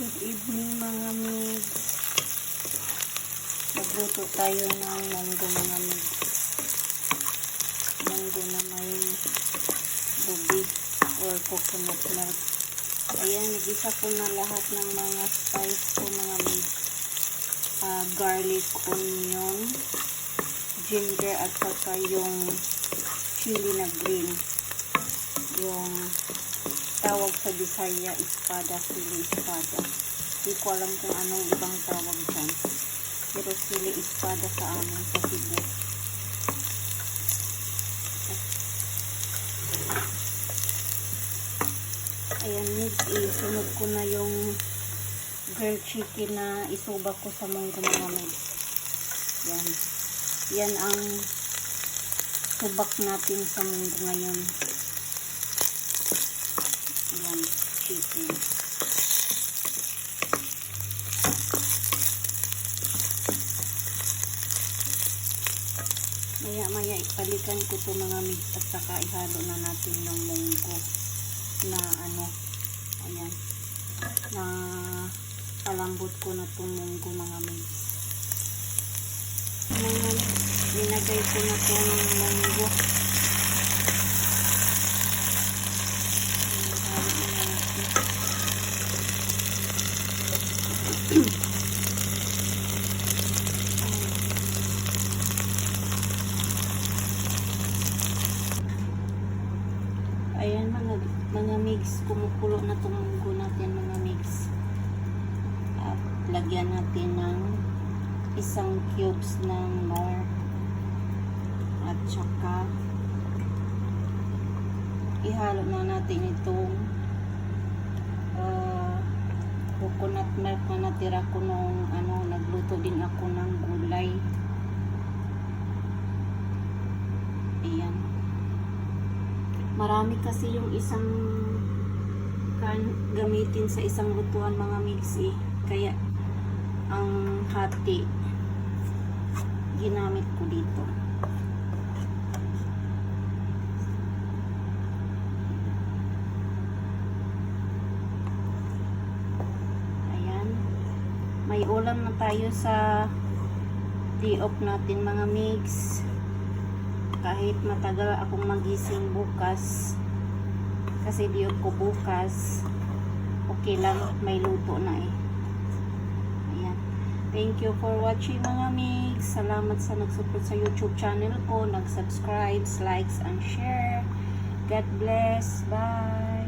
Good evening mga mig. Magluto tayo ng munggo mga mig. Munggo na may tubig or coconut milk. Ayan, nagisa ko na lahat ng mga spice ko mga mig. Garlic, onion, ginger at saka yung chili na green. Yung tawag sa Bisaya, espada, sili espada. Hindi ko alam kung anong ibang tawag dyan. Pero sili espada sa amin sa Cebu. Ayan, isunod ko na yung grilled chicken na isubak ko sa munggo namin. Yan. Yan ang subak natin sa munggo ngayon. Yan, chicken. Maya ipalikan ko to mga mig at saka ihalo na natin ng munggo na ayan, na palambot ko na itong munggo mga mig. Linagay ko na itong munggo. Ayan mga mix, kumukulo na itong munggo natin mga mix. At lagyan natin ng isang cubes ng nor at saka ihalo na natin itong coconut milk na natira ko nung nagluto din ako ng gulay. Ayan. Marami kasi yung isang gamitin sa isang lutuan mga mixi. Kaya ang hati ginamit ko dito. Ayan. May ulam na tayo sa day-off natin mga mix. Kahit matagal akong magising bukas kasi day-off ko bukas, okay lang, may luto na eh. Ayan. Thank you for watching mga mix. Salamat sa nag-support sa YouTube channel ko, nag-subscribe, likes and share. God bless. Bye.